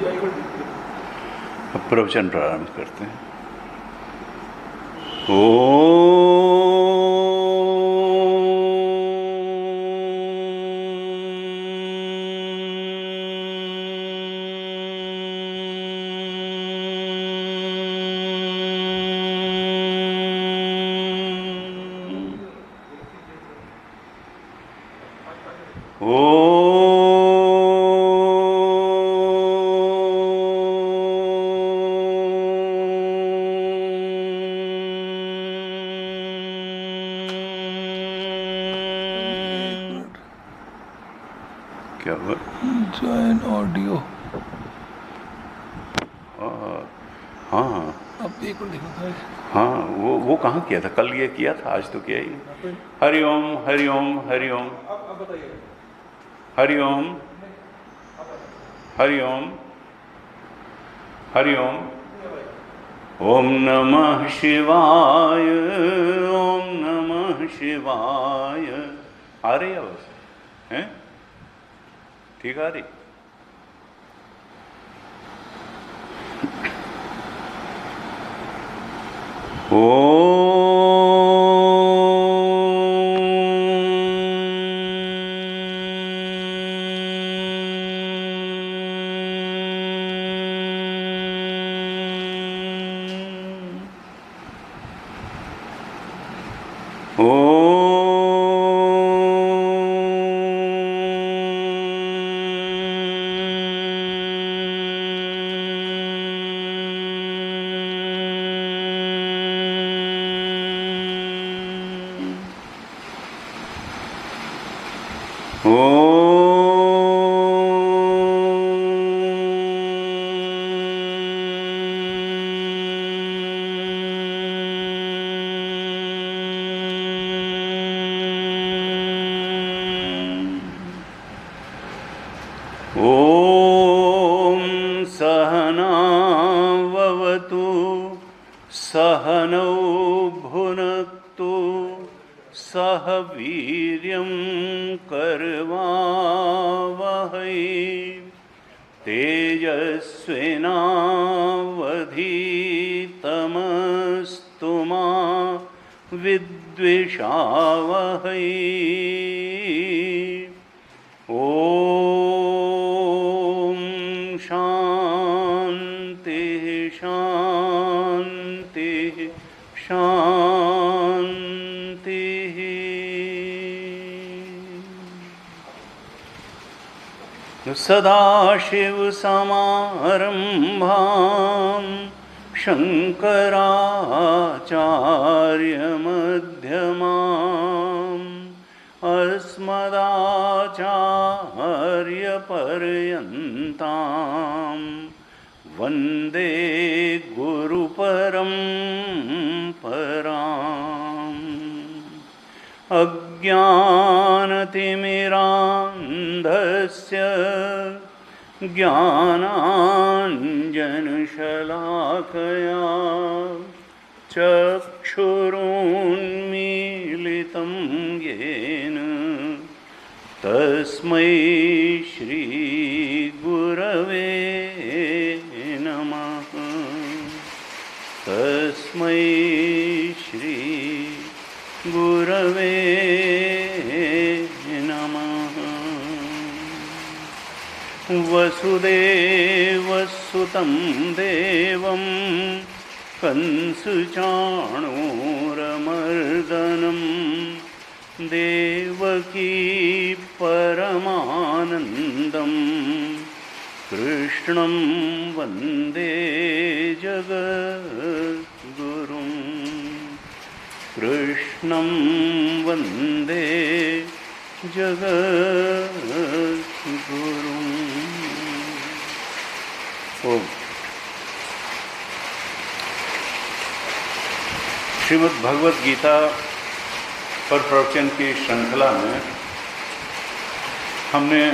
अब प्रवचन प्रारंभ करते हैं। क्या हुआ? Join audio. हाँ अब एक मिनट देखो था। हाँ, वो कहाँ किया था? कल ये किया था, आज तो किया ही नहीं। हरिओम हरिओम हरिओम हरिओम हरिओम हरिओम। ओम नमः शिवाय, ओम नमः शिवाय। आ रही है बस, हैं? ठीक आ रही? ओम सहना ववतु सहनौ भुनक्तु सह वीर्यं करवावहै तेजस्विनावधीतमस्तु मा विद्विषावहै। ओम शांति शांति शांति। सदाशिवसमारम्भां शङ्कराचार्यमध्यमाम् अस्मदाचार्यपर्यन्तां वन्दे गुरुपरम्पराम्। अज्ञानतिमिरान्धस्य ज्ञानाञ्जनशलाकया चक्षुरुन्मीलितं येन तस्मै श्रीगुरवे नमः। तस्मै श्रीगुरवे नमः। वसुदेवसुतं देवं कंसचाणूरमर्दनं देवकी परमानन्दं कृष्णं वन्दे जगद्गुरुं। कृष्णं वन्दे जगद्गुरुम्। ओम। श्रीमद् भगवत गीता पर प्रवचन की श्रृंखला में हमने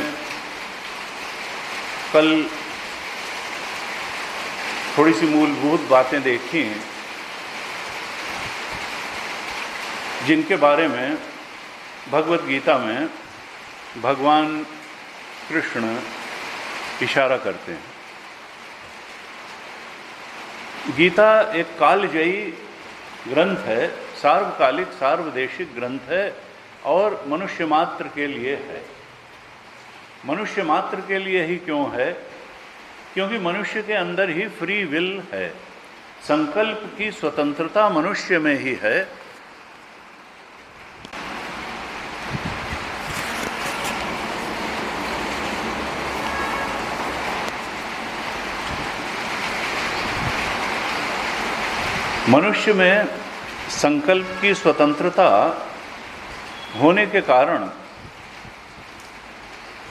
कल थोड़ी सी मूलभूत बातें देखी जिनके बारे में भगवत गीता में भगवान कृष्ण इशारा करते हैं। गीता एक कालजयी ग्रंथ है, सार्वकालिक सार्वदेशिक ग्रंथ है और मनुष्य मात्र के लिए है। मनुष्य मात्र के लिए ही क्यों है? क्योंकि मनुष्य के अंदर ही फ्री विल है, संकल्प की स्वतंत्रता मनुष्य में ही है। मनुष्य में संकल्प की स्वतंत्रता होने के कारण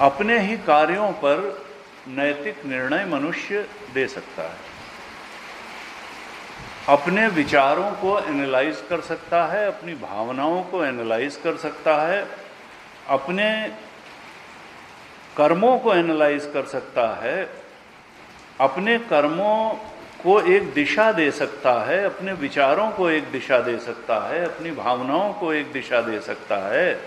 अपने ही कार्यों पर नैतिक निर्णय मनुष्य दे सकता है, अपने विचारों को एनालाइज कर सकता है, अपनी भावनाओं को एनालाइज कर सकता है, अपने कर्मों को एनालाइज कर सकता है, अपने कर्मों को एक दिशा दे सकता है, अपने विचारों को एक दिशा दे सकता है, अपनी भावनाओं को एक दिशा दे सकता है।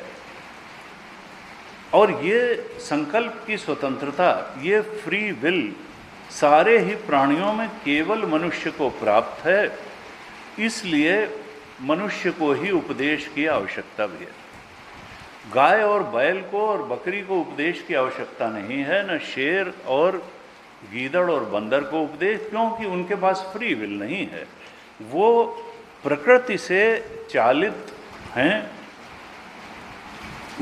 और ये संकल्प की स्वतंत्रता, ये फ्री विल सारे ही प्राणियों में केवल मनुष्य को प्राप्त है। इसलिए मनुष्य को ही उपदेश की आवश्यकता भी है। गाय और बैल को और बकरी को उपदेश की आवश्यकता नहीं है, न शेर और गीदड़ और बंदर को उपदेश, क्योंकि उनके पास फ्री विल नहीं है। वो प्रकृति से चालित हैं।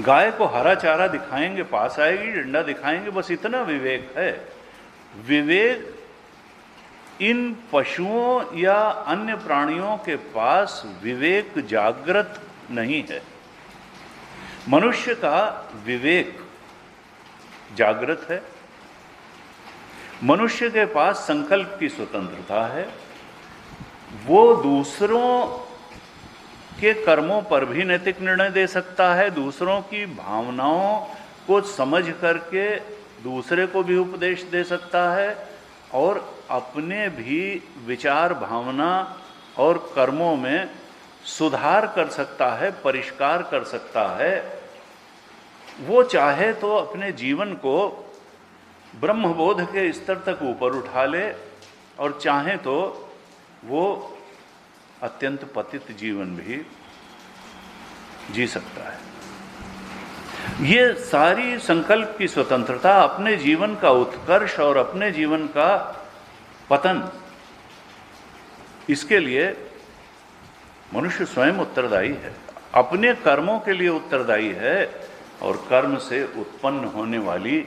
गाय को हरा चारा दिखाएंगे पास आएगी, डंडा दिखाएंगे, बस इतना विवेक है। विवेक इन पशुओं या अन्य प्राणियों के पास विवेक जागृत नहीं है। मनुष्य का विवेक जागृत है। मनुष्य के पास संकल्प की स्वतंत्रता है। वो दूसरों के कर्मों पर भी नैतिक निर्णय दे सकता है, दूसरों की भावनाओं को समझ करके दूसरे को भी उपदेश दे सकता है और अपने भी विचार, भावना और कर्मों में सुधार कर सकता है, परिष्कार कर सकता है। वो चाहे तो अपने जीवन को ब्रह्मबोध के स्तर तक ऊपर उठा ले और चाहे तो वो अत्यंत पतित जीवन भी जी सकता है। ये सारी संकल्प की स्वतंत्रता, अपने जीवन का उत्कर्ष और अपने जीवन का पतन, इसके लिए मनुष्य स्वयं उत्तरदायी है, अपने कर्मों के लिए उत्तरदायी है और कर्म से उत्पन्न होने वाली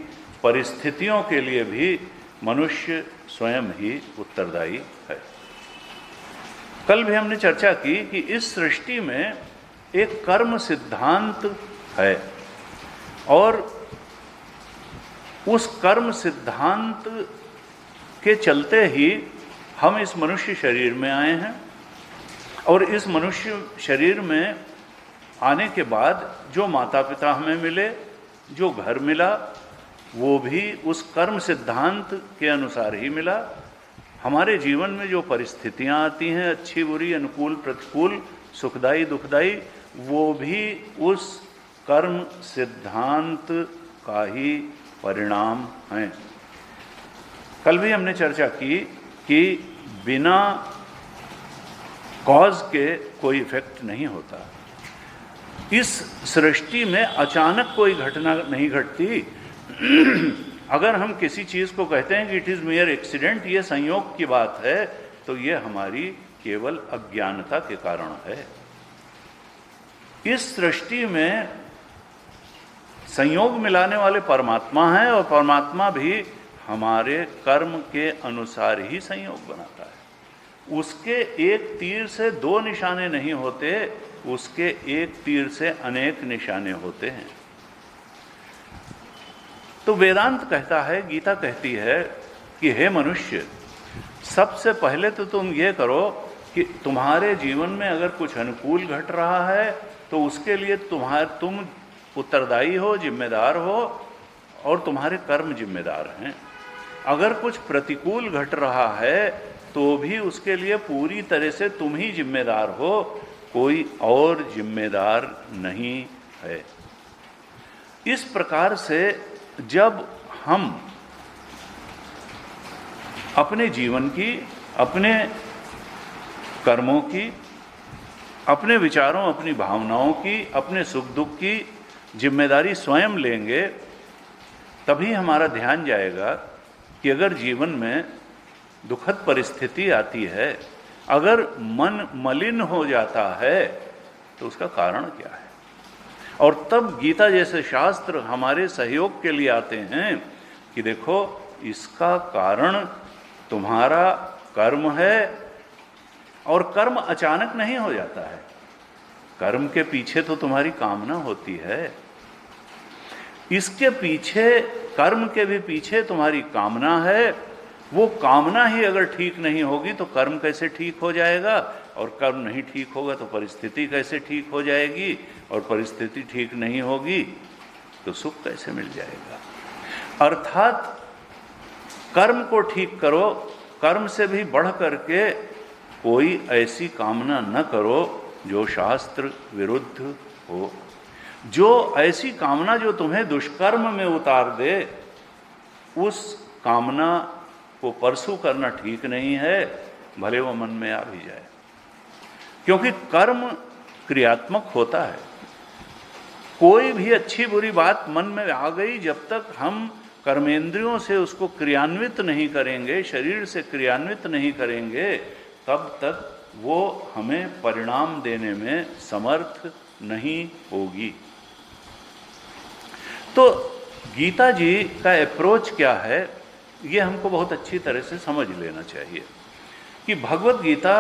परिस्थितियों के लिए भी मनुष्य स्वयं ही उत्तरदायी है। कल भी हमने चर्चा की कि इस सृष्टि में एक कर्म सिद्धांत है और उस कर्म सिद्धांत के चलते ही हम इस मनुष्य शरीर में आए हैं और इस मनुष्य शरीर में आने के बाद जो माता पिता हमें मिले, जो घर मिला, वो भी उस कर्म सिद्धांत के अनुसार ही मिला। हमारे जीवन में जो परिस्थितियां आती हैं, अच्छी बुरी, अनुकूल प्रतिकूल, सुखदाई दुखदाई, वो भी उस कर्म सिद्धांत का ही परिणाम हैं। कल भी हमने चर्चा की कि बिना कॉज के कोई इफेक्ट नहीं होता। इस सृष्टि में अचानक कोई घटना नहीं घटती। अगर हम किसी चीज़ को कहते हैं कि इट इज़ मेयर एक्सीडेंट, ये संयोग की बात है, तो ये हमारी केवल अज्ञानता के कारण है। इस सृष्टि में संयोग मिलाने वाले परमात्मा हैं और परमात्मा भी हमारे कर्म के अनुसार ही संयोग बनाता है। उसके एक तीर से दो निशाने नहीं होते, उसके एक तीर से अनेक निशाने होते हैं। तो वेदांत कहता है, गीता कहती है कि हे मनुष्य, सबसे पहले तो तुम ये करो कि तुम्हारे जीवन में अगर कुछ अनुकूल घट रहा है तो उसके लिए तुम उत्तरदायी हो, जिम्मेदार हो और तुम्हारे कर्म जिम्मेदार हैं। अगर कुछ प्रतिकूल घट रहा है तो भी उसके लिए पूरी तरह से तुम ही जिम्मेदार हो, कोई और जिम्मेदार नहीं है। इस प्रकार से जब हम अपने जीवन की, अपने कर्मों की, अपने विचारों, अपनी भावनाओं की, अपने सुख दुख की जिम्मेदारी स्वयं लेंगे, तभी हमारा ध्यान जाएगा कि अगर जीवन में दुखद परिस्थिति आती है, अगर मन मलिन हो जाता है, तो उसका कारण क्या है। और तब गीता जैसे शास्त्र हमारे सहयोग के लिए आते हैं कि देखो, इसका कारण तुम्हारा कर्म है, और कर्म अचानक नहीं हो जाता है। कर्म के पीछे तो तुम्हारी कामना होती है, इसके पीछे, कर्म के भी पीछे तुम्हारी कामना है। वो कामना ही अगर ठीक नहीं होगी तो कर्म कैसे ठीक हो जाएगा, और कर्म नहीं ठीक होगा तो परिस्थिति कैसे ठीक हो जाएगी, और परिस्थिति ठीक नहीं होगी तो सुख कैसे मिल जाएगा। अर्थात कर्म को ठीक करो, कर्म से भी बढ़ करके कोई ऐसी कामना न करो जो शास्त्र विरुद्ध हो। जो ऐसी कामना जो तुम्हें दुष्कर्म में उतार दे, उस कामना को परसू करना ठीक नहीं है, भले वो मन में आ भी जाए। क्योंकि कर्म क्रियात्मक होता है। कोई भी अच्छी बुरी बात मन में आ गई, जब तक हम कर्मेंद्रियों से उसको क्रियान्वित नहीं करेंगे, शरीर से क्रियान्वित नहीं करेंगे, तब तक वो हमें परिणाम देने में समर्थ नहीं होगी। तो गीता जी का अप्रोच क्या है, ये हमको बहुत अच्छी तरह से समझ लेना चाहिए कि भगवत गीता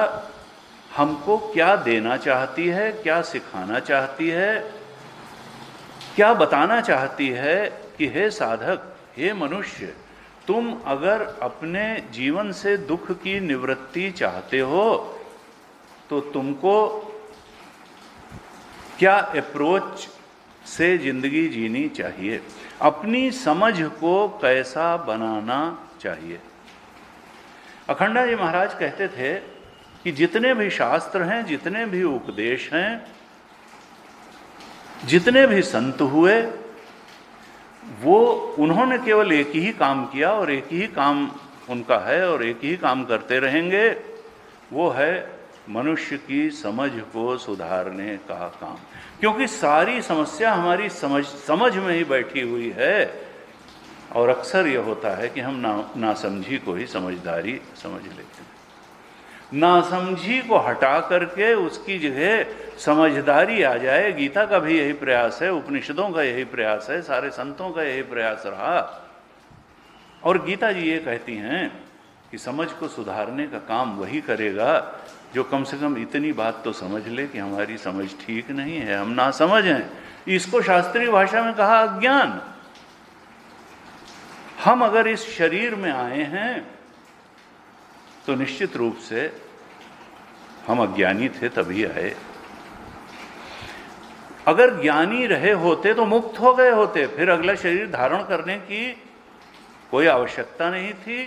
हमको क्या देना चाहती है, क्या सिखाना चाहती है, क्या बताना चाहती है कि हे साधक, हे मनुष्य, तुम अगर अपने जीवन से दुख की निवृत्ति चाहते हो तो तुमको क्या अप्रोच से जिंदगी जीनी चाहिए, अपनी समझ को कैसा बनाना चाहिए। अखंडा जी महाराज कहते थे कि जितने भी शास्त्र हैं, जितने भी उपदेश हैं, जितने भी संत हुए, वो उन्होंने केवल एक ही काम किया और एक ही काम उनका है और एक ही काम करते रहेंगे, वो है मनुष्य की समझ को सुधारने का काम। क्योंकि सारी समस्या हमारी समझ में ही बैठी हुई है, और अक्सर यह होता है कि हम नासमझी को ही समझदारी समझ लेते हैं। नासमझी को हटा करके उसकी जगह समझदारी आ जाए। गीता का भी यही प्रयास है, उपनिषदों का यही प्रयास है, सारे संतों का यही प्रयास रहा। और गीता जी ये कहती हैं कि समझ को सुधारने का काम वही करेगा जो कम से कम इतनी बात तो समझ ले कि हमारी समझ ठीक नहीं है, हम नासमझ हैं। इसको शास्त्रीय भाषा में कहा अज्ञान। हम अगर इस शरीर में आए हैं तो निश्चित रूप से हम अज्ञानी थे तभी आए। अगर ज्ञानी रहे होते तो मुक्त हो गए होते, फिर अगला शरीर धारण करने की कोई आवश्यकता नहीं थी।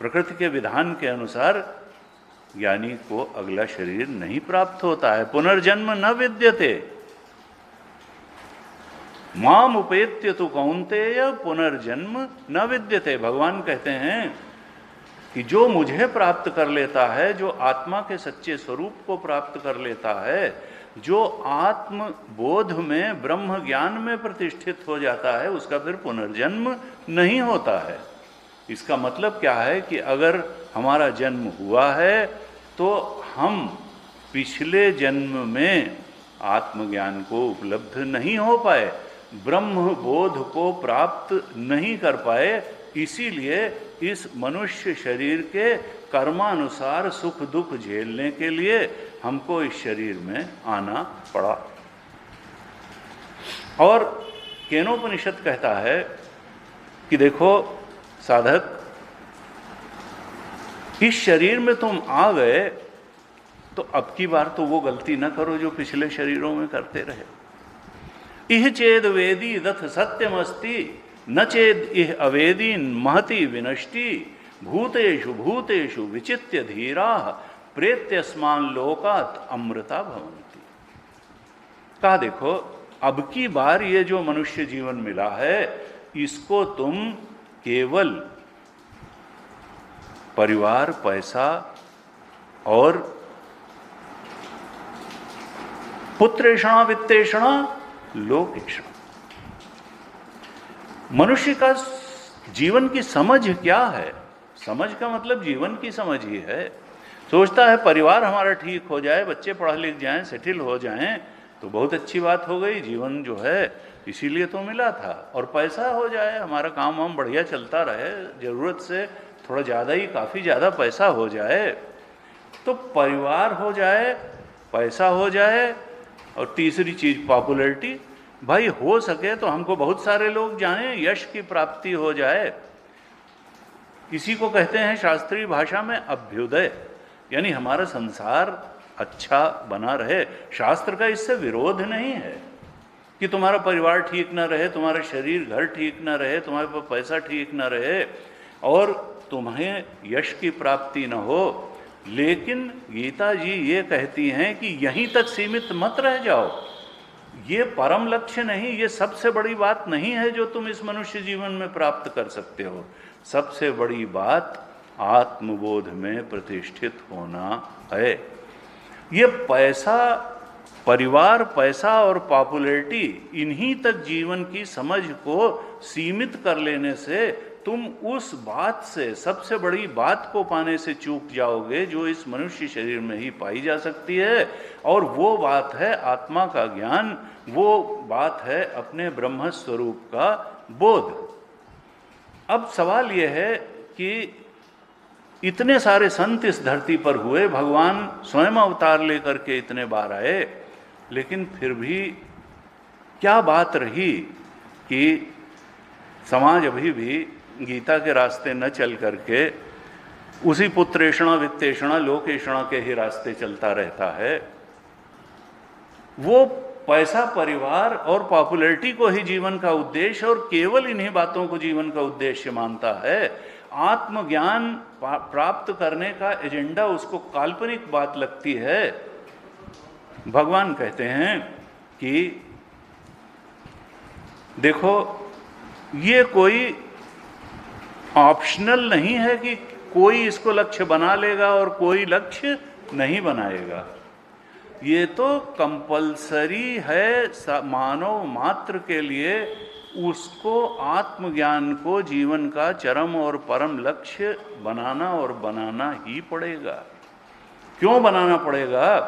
प्रकृति के विधान के अनुसार ज्ञानी को अगला शरीर नहीं प्राप्त होता है। पुनर्जन्म न विद्यते माम उपेत्य तु कौन्तेय पुनर्जन्म न विद्यते। भगवान कहते हैं कि जो मुझे प्राप्त कर लेता है, जो आत्मा के सच्चे स्वरूप को प्राप्त कर लेता है, जो आत्म बोध में, ब्रह्म ज्ञान में प्रतिष्ठित हो जाता है, उसका फिर पुनर्जन्म नहीं होता है। इसका मतलब क्या है कि अगर हमारा जन्म हुआ है तो हम पिछले जन्म में आत्मज्ञान को उपलब्ध नहीं हो पाए, ब्रह्म बोध को प्राप्त नहीं कर पाए, इसीलिए इस मनुष्य शरीर के कर्मानुसार सुख दुख झेलने के लिए हमको इस शरीर में आना पड़ा। और केनोपनिषद कहता है कि देखो साधक, इस शरीर में तुम आ गए तो अब की बार तो वो गलती न करो जो पिछले शरीरों में करते रहे। इह चेद वेदी दथ सत्यमस्ति न चेद इह अवेदी महति विनष्टि भूतेषु भूतेषु विचित्य धीरा प्रेत्यस्मान लोकात अमृता भवन्ति। कहा देखो, अब की बार ये जो मनुष्य जीवन मिला है, इसको तुम केवल परिवार, पैसा और पुत्रेषणा वित्तेषणा लोकेषणा। मनुष्य का जीवन की समझ क्या है? समझ का मतलब जीवन की समझ ही है। सोचता है परिवार हमारा ठीक हो जाए, बच्चे पढ़ लिख जाएं, सेटिल हो जाएं तो बहुत अच्छी बात हो गई, जीवन जो है इसीलिए तो मिला था। और पैसा हो जाए, हमारा काम वाम बढ़िया चलता रहे, ज़रूरत से थोड़ा ज़्यादा ही, काफ़ी ज़्यादा पैसा हो जाए, तो परिवार हो जाए, पैसा हो जाए, और तीसरी चीज़ पॉपुलैरिटी। भाई हो सके तो हमको बहुत सारे लोग जाने, यश की प्राप्ति हो जाए। इसी को कहते हैं शास्त्रीय भाषा में अभ्युदय, यानी हमारा संसार अच्छा बना रहे। शास्त्र का इससे विरोध नहीं है कि तुम्हारा परिवार ठीक ना रहे, तुम्हारा शरीर घर ठीक ना रहे, तुम्हारे पास पैसा ठीक ना रहे और तुम्हें यश की प्राप्ति न हो। लेकिन गीता जी ये कहती हैं कि यहीं तक सीमित मत रह जाओ, ये परम लक्ष्य नहीं, ये सबसे बड़ी बात नहीं है जो तुम इस मनुष्य जीवन में प्राप्त कर सकते हो। सबसे बड़ी बात आत्मबोध में प्रतिष्ठित होना है। ये पैसा, परिवार, पैसा और पॉपुलैरिटी, इन्हीं तक जीवन की समझ को सीमित कर लेने से तुम उस बात से, सबसे बड़ी बात को पाने से चूक जाओगे जो इस मनुष्य शरीर में ही पाई जा सकती है। और वो बात है आत्मा का ज्ञान, वो बात है अपने ब्रह्म स्वरूप का बोध। अब सवाल यह है कि इतने सारे संत इस धरती पर हुए, भगवान स्वयं अवतार लेकर के इतने बार आए, लेकिन फिर भी क्या बात रही कि समाज अभी भी गीता के रास्ते न चल करके उसी पुत्रेषणा वित्तेषणा लोकेषणा के ही रास्ते चलता रहता है। वो पैसा, परिवार और पॉपुलैरिटी को ही जीवन का उद्देश्य और केवल इन्हीं बातों को जीवन का उद्देश्य मानता है। आत्मज्ञान प्राप्त करने का एजेंडा उसको काल्पनिक बात लगती है। भगवान कहते हैं कि देखो, ये कोई ऑप्शनल नहीं है कि कोई इसको लक्ष्य बना लेगा और कोई लक्ष्य नहीं बनाएगा। ये तो कंपलसरी है मानव मात्र के लिए, उसको आत्मज्ञान को जीवन का चरम और परम लक्ष्य बनाना और बनाना ही पड़ेगा। क्यों बनाना पड़ेगा?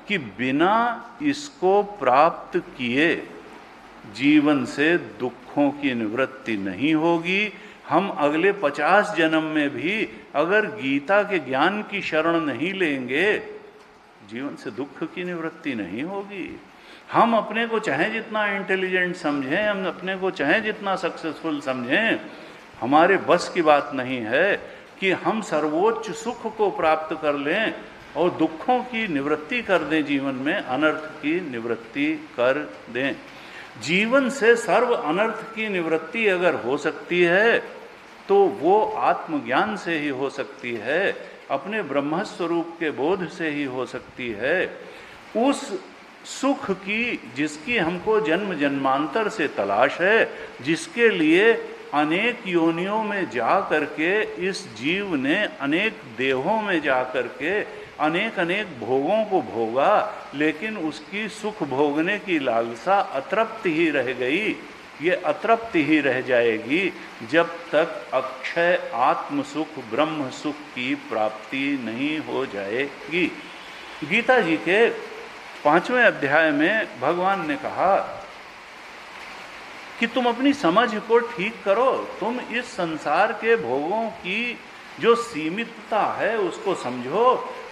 कि बिना इसको प्राप्त किए जीवन से दुखों की निवृत्ति नहीं होगी। हम अगले 50 जन्म में भी अगर गीता के ज्ञान की शरण नहीं लेंगे, जीवन से दुख की निवृत्ति नहीं होगी। हम अपने को चाहे जितना इंटेलिजेंट समझें, हम अपने को चाहे जितना सक्सेसफुल समझें, हमारे बस की बात नहीं है कि हम सर्वोच्च सुख को प्राप्त कर लें और दुखों की निवृत्ति कर दें, जीवन में अनर्थ की निवृत्ति कर दें। जीवन से सर्व अनर्थ की निवृत्ति अगर हो सकती है तो वो आत्मज्ञान से ही हो सकती है, अपने ब्रह्म स्वरूप के बोध से ही हो सकती है। उस सुख की जिसकी हमको जन्म जन्मांतर से तलाश है, जिसके लिए अनेक योनियों में जा करके इस जीव ने अनेक देहों में जा करके अनेक अनेक भोगों को भोगा, लेकिन उसकी सुख भोगने की लालसा अतृप्त ही रह गई। ये अतृप्त ही रह जाएगी जब तक अक्षय आत्म सुख, ब्रह्म सुख की प्राप्ति नहीं हो जाएगी। गीता जी के 5वें अध्याय में भगवान ने कहा कि तुम अपनी समझ को ठीक करो, तुम इस संसार के भोगों की जो सीमितता है उसको समझो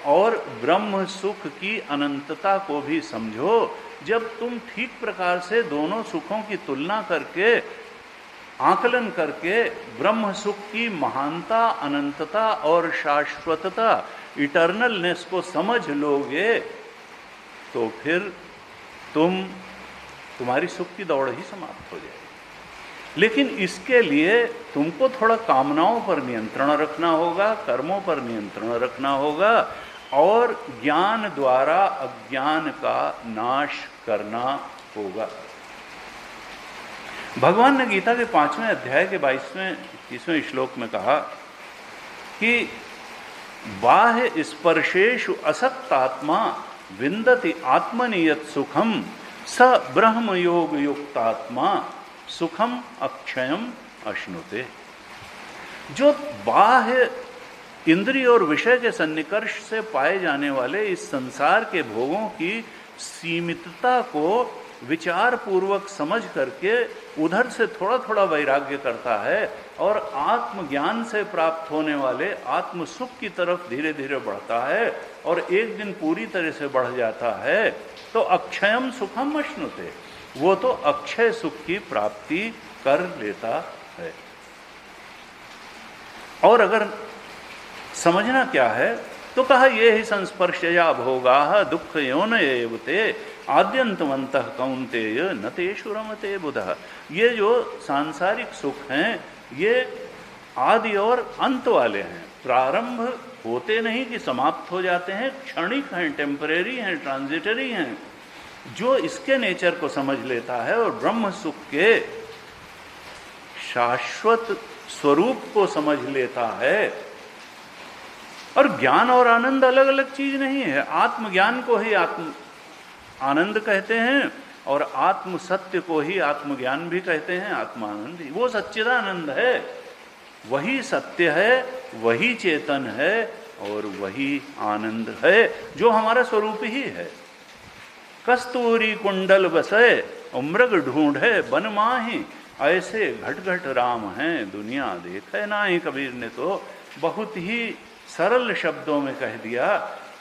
और ब्रह्म सुख की अनंतता को भी समझो। जब तुम ठीक प्रकार से दोनों सुखों की तुलना करके, आकलन करके ब्रह्म सुख की महानता, अनंतता और शाश्वतता, इटर्नलनेस को समझ लोगे तो फिर तुम्हारी सुख की दौड़ ही समाप्त हो जाएगी। लेकिन इसके लिए तुमको थोड़ा कामनाओं पर नियंत्रण रखना होगा, कर्मों पर नियंत्रण रखना होगा और ज्ञान द्वारा अज्ञान का नाश करना होगा। भगवान ने गीता के 5वें अध्याय के 22वें 21वें श्लोक में कहा कि बाह्य स्पर्शेषु असक्तात्मा विन्दति आत्मनियत सुखम स ब्रह्म योग युक्तात्मा सुखम अक्षयम अश्नुते। जो बाह्य इंद्रिय और विषय के सन्निकर्ष से पाए जाने वाले इस संसार के भोगों की सीमितता को विचार पूर्वक समझ करके उधर से थोड़ा थोड़ा वैराग्य करता है और आत्मज्ञान से प्राप्त होने वाले आत्म सुख की तरफ धीरे धीरे बढ़ता है और एक दिन पूरी तरह से बढ़ जाता है, तो अक्षयम सुखम अश्नुते, वो तो अक्षय सुख की प्राप्ति कर लेता है। और अगर समझना क्या है तो कहा ये ही संस्पर्शया भोगा दुख योन एवते आद्यंतवंतः कौन्तेय न तेषु रमते बुधः। ये जो सांसारिक सुख हैं ये आदि और अंत वाले हैं, प्रारंभ होते नहीं कि समाप्त हो जाते हैं, क्षणिक हैं, टेम्परेरी हैं, ट्रांजिटरी हैं। जो इसके नेचर को समझ लेता है और ब्रह्म सुख के शाश्वत स्वरूप को समझ लेता है, और ज्ञान और आनंद अलग अलग चीज नहीं है। आत्मज्ञान को ही आत्म आनंद कहते हैं और आत्म सत्य को ही आत्मज्ञान भी कहते हैं, आत्मानंद ही। वो सच्चिदानंद है, वही सत्य है, वही चेतन है और वही आनंद है जो हमारा स्वरूप ही है। कस्तूरी कुंडल बसे मृग ढूंढे बन माही, ऐसे घट घट राम हैं दुनिया देखे नाही। कबीर ने तो बहुत ही सरल शब्दों में कह दिया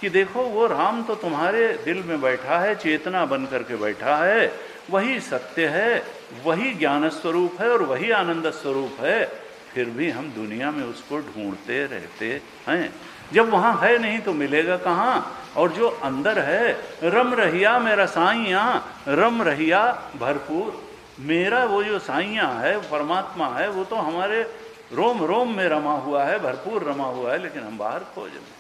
कि देखो वो राम तो तुम्हारे दिल में बैठा है, चेतना बन करके बैठा है, वही सत्य है, वही ज्ञान स्वरूप है और वही आनंद स्वरूप है, फिर भी हम दुनिया में उसको ढूंढते रहते हैं। जब वहाँ है नहीं तो मिलेगा कहाँ? और जो अंदर है, रम रहिया मेरा साइया, रम रहिया भरपूर, मेरा वो जो साइया है, परमात्मा है, वो तो हमारे रोम रोम में रमा हुआ है, भरपूर रमा हुआ है, लेकिन हम बाहर खोज रहे।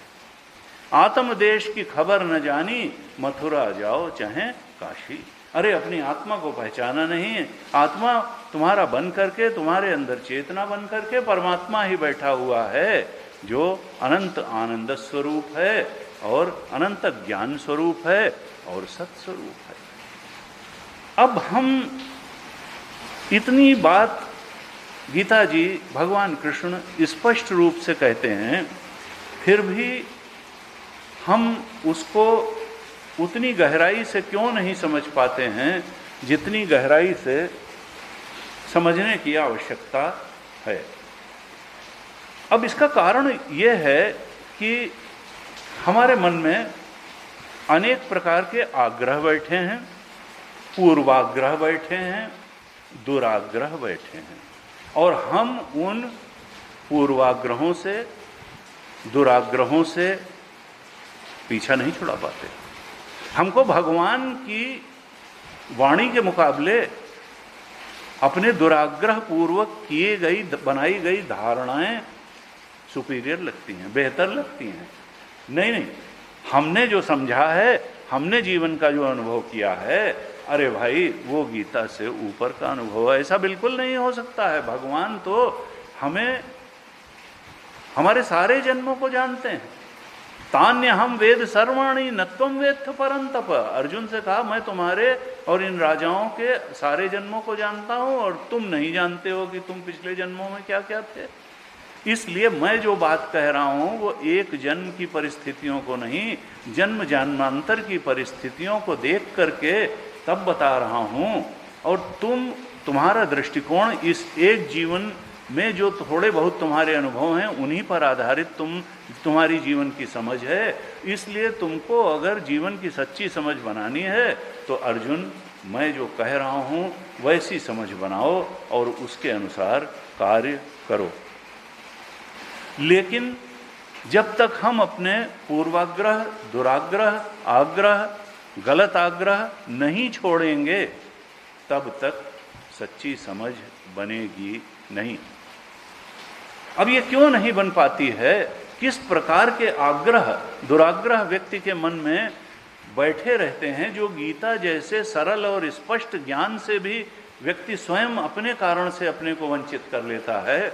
आत्म देश की खबर न जानी, मथुरा जाओ चाहे काशी। अरे अपनी आत्मा को पहचाना नहीं है। आत्मा तुम्हारा बन करके, तुम्हारे अंदर चेतना बन करके परमात्मा ही बैठा हुआ है, जो अनंत आनंद स्वरूप है और अनंत ज्ञान स्वरूप है और सत्स्वरूप है। अब हम इतनी बात गीता जी भगवान कृष्ण स्पष्ट रूप से कहते हैं, फिर भी हम उसको उतनी गहराई से क्यों नहीं समझ पाते हैं जितनी गहराई से समझने की आवश्यकता है। अब इसका कारण यह है कि हमारे मन में अनेक प्रकार के आग्रह बैठे हैं, पूर्वाग्रह बैठे हैं, दुराग्रह बैठे हैं, और हम उन पूर्वाग्रहों से, दुराग्रहों से पीछा नहीं छुड़ा पाते। हमको भगवान की वाणी के मुकाबले अपने दुराग्रह पूर्वक किए गई, बनाई गई धारणाएं सुपीरियर लगती हैं, बेहतर लगती हैं। नहीं नहीं, हमने जो समझा है, हमने जीवन का जो अनुभव किया है, अरे भाई वो गीता से ऊपर का अनुभव है, ऐसा बिल्कुल नहीं हो सकता है। भगवान तो हमें हमारे सारे जन्मों को जानते हैं। तान्य हम वेद सर्वाणी न त्वं वेत्थ परंतप। अर्जुन से कहा मैं तुम्हारे और इन राजाओं के सारे जन्मों को जानता हूं और तुम नहीं जानते हो कि तुम पिछले जन्मों में क्या क्या थे। इसलिए मैं जो बात कह रहा हूं वो एक जन्म की परिस्थितियों को नहीं, जन्म जन्मांतर की परिस्थितियों को देख करके तब बता रहा हूं। और तुम्हारा दृष्टिकोण इस एक जीवन में जो थोड़े बहुत तुम्हारे अनुभव हैं उन्हीं पर आधारित तुम्हारी जीवन की समझ है। इसलिए तुमको अगर जीवन की सच्ची समझ बनानी है तो अर्जुन मैं जो कह रहा हूं वैसी समझ बनाओ और उसके अनुसार कार्य करो। लेकिन जब तक हम अपने पूर्वाग्रह, दुराग्रह, आग्रह, गलत आग्रह नहीं छोड़ेंगे तब तक सच्ची समझ बनेगी नहीं। अब ये क्यों नहीं बन पाती है? किस प्रकार के आग्रह, दुराग्रह व्यक्ति के मन में बैठे रहते हैं, जो गीता जैसे सरल और स्पष्ट ज्ञान से भी व्यक्ति स्वयं अपने कारण से अपने को वंचित कर लेता है।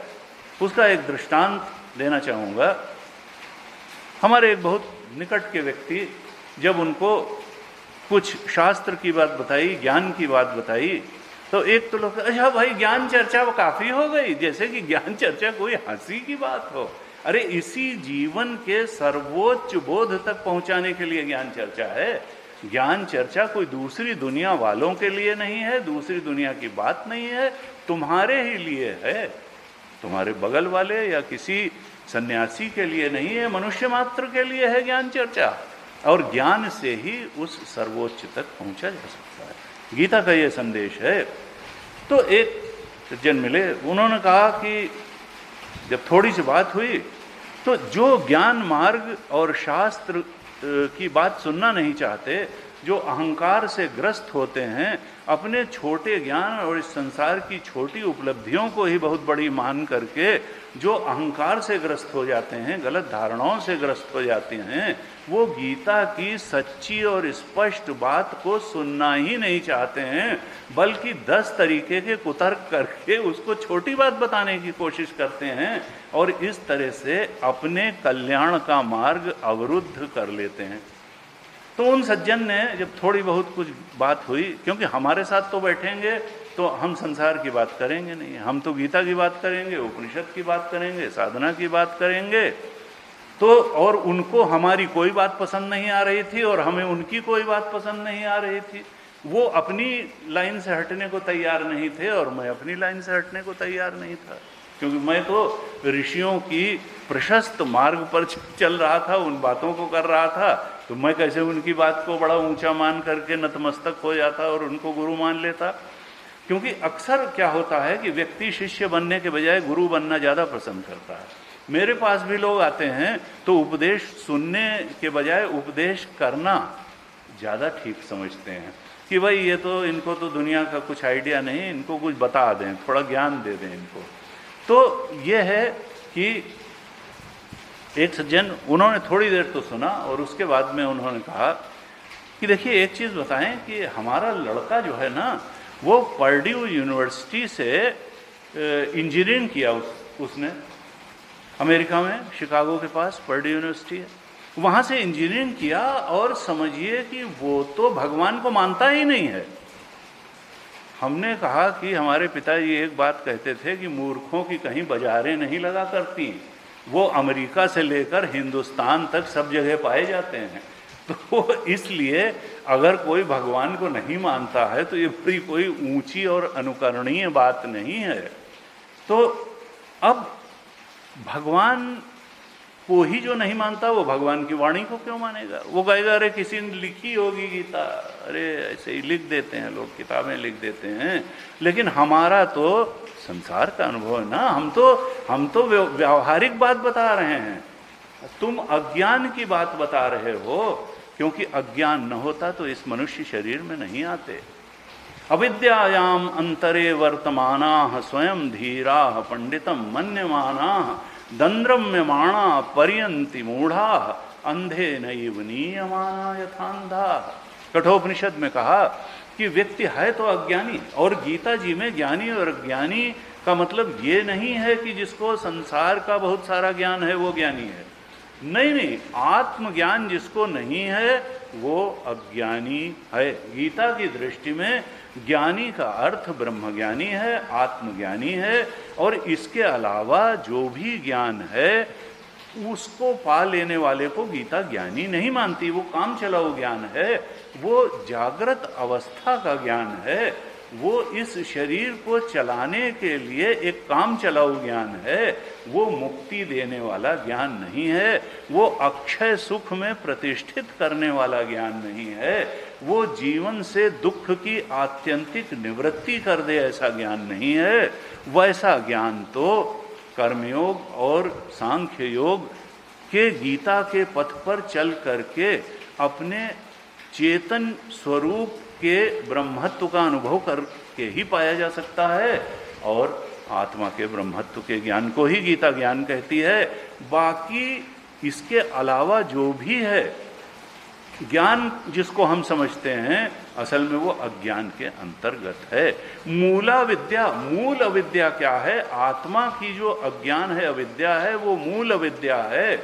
उसका एक दृष्टांत देना चाहूँगा। हमारे एक बहुत निकट के व्यक्ति जब उनको कुछ शास्त्र की बात बताई, ज्ञान की बात बताई, तो एक तो लोग, अच्छा भाई ज्ञान चर्चा वो काफ़ी हो गई, जैसे कि ज्ञान चर्चा कोई हंसी की बात हो। अरे इसी जीवन के सर्वोच्च बोध तक पहुंचाने के लिए ज्ञान चर्चा है। ज्ञान चर्चा कोई दूसरी दुनिया वालों के लिए नहीं है, दूसरी दुनिया की बात नहीं है, तुम्हारे ही लिए है, तुम्हारे बगल वाले या किसी सन्यासी के लिए नहीं है, मनुष्य मात्र के लिए है ज्ञान चर्चा। और ज्ञान से ही उस सर्वोच्च तक पहुंचा जा सकता है। गीता का ये संदेश है। तो एक सज्जन मिले, उन्होंने कहा कि जब थोड़ी सी बात हुई तो जो ज्ञान मार्ग और शास्त्र की बात सुनना नहीं चाहते, जो अहंकार से ग्रस्त होते हैं, अपने छोटे ज्ञान और इस संसार की छोटी उपलब्धियों को ही बहुत बड़ी मान करके जो अहंकार से ग्रस्त हो जाते हैं, गलत धारणाओं से ग्रस्त हो जाते हैं, वो गीता की सच्ची और स्पष्ट बात को सुनना ही नहीं चाहते हैं, बल्कि 10 तरीके के कुतर्क करके उसको छोटी बात बताने की कोशिश करते हैं और इस तरह से अपने कल्याण का मार्ग अवरुद्ध कर लेते हैं। तो उन सज्जन ने जब थोड़ी बहुत कुछ बात हुई, क्योंकि हमारे साथ तो बैठेंगे तो हम संसार की बात करेंगे नहीं, हम तो गीता की बात करेंगे, उपनिषद की बात करेंगे, साधना की बात करेंगे। तो और उनको हमारी कोई बात पसंद नहीं आ रही थी और हमें उनकी कोई बात पसंद नहीं आ रही थी। वो अपनी लाइन से हटने को तैयार नहीं थे और मैं अपनी लाइन से हटने को तैयार नहीं था, क्योंकि मैं तो ऋषियों की प्रशस्त मार्ग पर चल रहा था, उन बातों को कर रहा था। तो मैं कैसे उनकी बात को बड़ा ऊंचा मान करके नतमस्तक हो जाता और उनको गुरु मान लेता। क्योंकि अक्सर क्या होता है कि व्यक्ति शिष्य बनने के बजाय गुरु बनना ज़्यादा पसंद करता है। मेरे पास भी लोग आते हैं तो उपदेश सुनने के बजाय उपदेश करना ज़्यादा ठीक समझते हैं कि भाई ये तो, इनको तो दुनिया का कुछ आइडिया नहीं, इनको कुछ बता दें, थोड़ा ज्ञान दे दें इनको। तो ये है कि एक सज्जन, उन्होंने थोड़ी देर तो सुना और उसके बाद में उन्होंने कहा कि देखिए एक चीज़ बताएं कि हमारा लड़का जो है ना, वो पर्ड्यू यूनिवर्सिटी से इंजीनियरिंग किया उसने, अमेरिका में शिकागो के पास पर्ड्यू यूनिवर्सिटी है, वहाँ से इंजीनियरिंग किया और समझिए कि वो तो भगवान को मानता ही नहीं है। हमने कहा कि हमारे पिताजी एक बात कहते थे कि मूर्खों की कहीं बाजारें नहीं लगा करती, वो अमेरिका से लेकर हिंदुस्तान तक सब जगह पाए जाते हैं। तो इसलिए अगर कोई भगवान को नहीं मानता है तो ये बड़ी कोई ऊंची और अनुकरणीय बात नहीं है। तो अब भगवान को ही जो नहीं मानता, वो भगवान की वाणी को क्यों मानेगा? वो कहेगा अरे किसी ने लिखी होगी गीता, अरे ऐसे ही लिख देते हैं लोग, किताबें लिख देते हैं, लेकिन हमारा तो संसार का अनुभव है ना, हम तो व्यावहारिक बात बता रहे हैं, तुम अज्ञान की बात बता रहे हो, क्योंकि अज्ञान न होता तो इस मनुष्य शरीर में नहीं आते। अविद्यायाम अंतरे वर्तमानाः स्वयं धीराः पंडितम मन्यमानाः दंद्रम्यमाणा पर्यन्ति मूढ़ाः अंधे नैव नीयमाना यथान्धाः। कठोपनिषद में कहा कि व्यक्ति है तो अज्ञानी, और गीता जी में ज्ञानी और अज्ञानी का मतलब ये नहीं है कि जिसको संसार का बहुत सारा ज्ञान है वो ज्ञानी है, नहीं, आत्मज्ञान जिसको नहीं है वो अज्ञानी है। गीता की दृष्टि में ज्ञानी का अर्थ ब्रह्मज्ञानी है, आत्मज्ञानी है, और इसके अलावा जो भी ज्ञान है उसको पा लेने वाले को गीता ज्ञानी नहीं मानती। वो काम चलाऊ ज्ञान है, वो जागृत अवस्था का ज्ञान है, वो इस शरीर को चलाने के लिए एक काम चलाऊ ज्ञान है, वो मुक्ति देने वाला ज्ञान नहीं है, वो अक्षय सुख में प्रतिष्ठित करने वाला ज्ञान नहीं है, वो जीवन से दुख की आत्यंतिक निवृत्ति कर दे ऐसा ज्ञान नहीं है। वैसा ज्ञान तो कर्मयोग और सांख्य योग के गीता के पथ पर चल करके अपने चेतन स्वरूप के ब्रह्मत्व का अनुभव करके ही पाया जा सकता है, और आत्मा के ब्रह्मत्व के ज्ञान को ही गीता ज्ञान कहती है। बाकी इसके अलावा जो भी है ज्ञान जिसको हम समझते हैं, असल में वो अज्ञान के अंतर्गत है। मूल अविद्या क्या है? आत्मा की जो अज्ञान है, अविद्या है, वो मूल अविद्या है।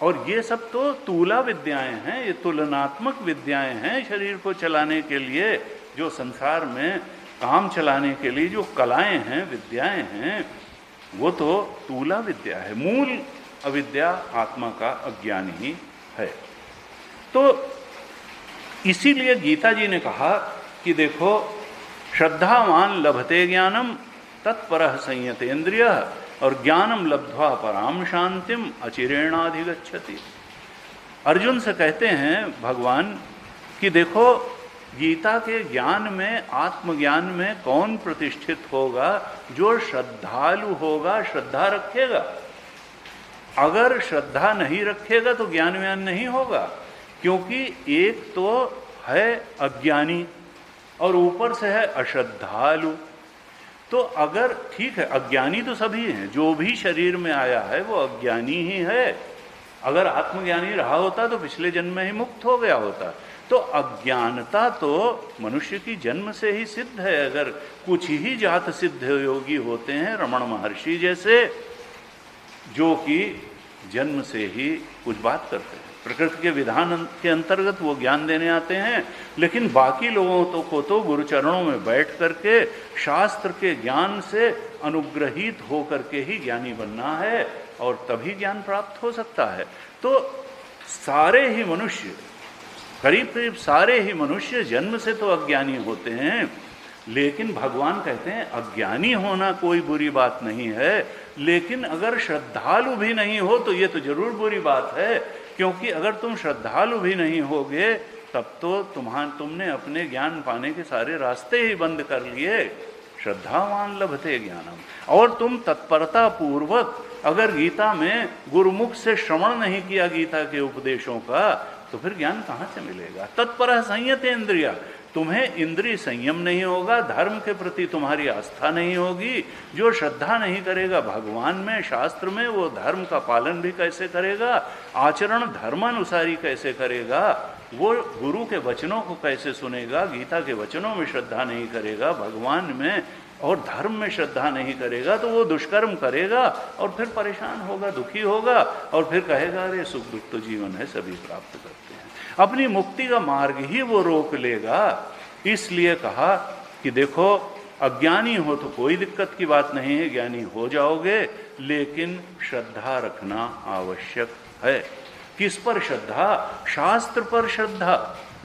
और ये सब तो तूला विद्याएं हैं, ये तुलनात्मक विद्याएं हैं शरीर को चलाने के लिए, जो संसार में काम चलाने के लिए जो कलाएं हैं, विद्याएं हैं, वो तो तूला विद्या है। मूल अविद्या आत्मा का अज्ञान ही है। तो इसीलिए गीता जी ने कहा कि देखो, श्रद्धावान लभते ज्ञानम तत्परः संयतेन्द्रियः और ज्ञानम लब्ध्वा पराम शांतिम अचिरेणाधिगच्छति। अर्जुन से कहते हैं भगवान कि देखो, गीता के ज्ञान में, आत्मज्ञान में कौन प्रतिष्ठित होगा? जो श्रद्धालु होगा, श्रद्धा रखेगा। अगर श्रद्धा नहीं रखेगा तो ज्ञान व्यान नहीं होगा, क्योंकि एक तो है अज्ञानी और ऊपर से है अश्रद्धालु। तो अगर ठीक है, अज्ञानी तो सभी हैं, जो भी शरीर में आया है वो अज्ञानी ही है। अगर आत्मज्ञानी रहा होता तो पिछले जन्म में ही मुक्त हो गया होता। तो अज्ञानता तो मनुष्य की जन्म से ही सिद्ध है। अगर कुछ ही जात सिद्ध योगी होते हैं, रमण महर्षि जैसे, जो कि जन्म से ही कुछ बात करते हैं, प्रकृति के विधान के अंतर्गत वो ज्ञान देने आते हैं। लेकिन बाकी लोगों को तो गुरु चरणों में बैठ करके शास्त्र के ज्ञान से अनुग्रहित होकर के ही ज्ञानी बनना है, और तभी ज्ञान प्राप्त हो सकता है। तो सारे ही मनुष्य, करीब करीब सारे ही मनुष्य जन्म से तो अज्ञानी होते हैं। लेकिन भगवान कहते हैं अज्ञानी होना कोई बुरी बात नहीं है, लेकिन अगर श्रद्धालु भी नहीं हो तो ये तो जरूर बुरी बात है। क्योंकि अगर तुम श्रद्धालु भी नहीं होगे तब तो तुमने अपने ज्ञान पाने के सारे रास्ते ही बंद कर लिए। श्रद्धावान लभते ज्ञानम। और तुम तत्परता पूर्वक अगर गीता में गुरुमुख से श्रवण नहीं किया गीता के उपदेशों का, तो फिर ज्ञान कहाँ से मिलेगा? तत्पर संयतेन्द्रिया, तुम्हें इंद्रिय संयम नहीं होगा, धर्म के प्रति तुम्हारी आस्था नहीं होगी। जो श्रद्धा नहीं करेगा भगवान में, शास्त्र में, वो धर्म का पालन भी कैसे करेगा? आचरण धर्मानुसारी कैसे करेगा? वो गुरु के वचनों को कैसे सुनेगा? गीता के वचनों में श्रद्धा नहीं करेगा, भगवान में और धर्म में श्रद्धा नहीं करेगा, तो वो दुष्कर्म करेगा और फिर परेशान होगा, दुखी होगा, और फिर कहेगा अरे सुख दुख तो जीवन है, सभी प्राप्त करते हैं। अपनी मुक्ति का मार्ग ही वो रोक लेगा। इसलिए कहा कि देखो, अज्ञानी हो तो कोई दिक्कत की बात नहीं है, ज्ञानी हो जाओगे, लेकिन श्रद्धा रखना आवश्यक है। किस पर श्रद्धा? शास्त्र पर श्रद्धा,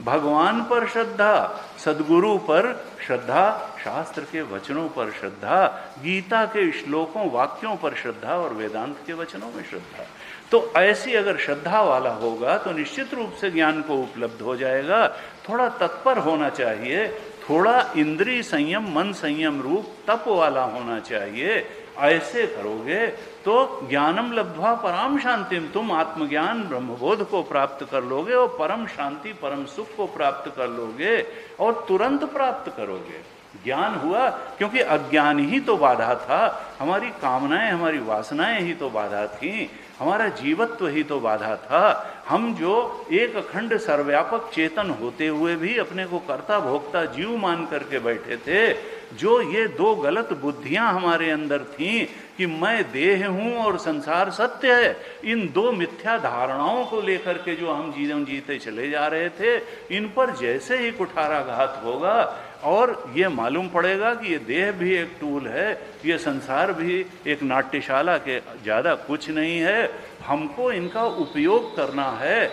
भगवान पर श्रद्धा, सद्गुरु पर श्रद्धा, शास्त्र के वचनों पर श्रद्धा, गीता के श्लोकों वाक्यों पर श्रद्धा और वेदांत के वचनों में श्रद्धा। तो ऐसी अगर श्रद्धा वाला होगा तो निश्चित रूप से ज्ञान को उपलब्ध हो जाएगा। थोड़ा तत्पर होना चाहिए, थोड़ा इंद्रिय संयम, मन संयम रूप तप वाला होना चाहिए। ऐसे करोगे तो ज्ञानम लब्ध्वा पराम शांतिम, तुम आत्मज्ञान ब्रह्मबोध को प्राप्त कर लोगे और परम शांति, परम सुख को प्राप्त कर लोगे और तुरंत प्राप्त करोगे। ज्ञान हुआ क्योंकि अज्ञान ही तो बाधा था, हमारी कामनाएं, हमारी वासनाएं ही तो बाधा थी, हमारा जीवत्व ही तो बाधा था। हम जो एक अखंड सर्वव्यापक चेतन होते हुए भी अपने को कर्ता भोक्ता जीव मान करके बैठे थे, जो ये दो गलत बुद्धियां हमारे अंदर थीं कि मैं देह हूं और संसार सत्य है, इन दो मिथ्या धारणाओं को लेकर के जो हम जीवन जीते चले जा रहे थे, इन पर जैसे ही कुठाराघात होगा और ये मालूम पड़ेगा कि ये देह भी एक टूल है, ये संसार भी एक नाट्यशाला के ज़्यादा कुछ नहीं है, हमको इनका उपयोग करना है।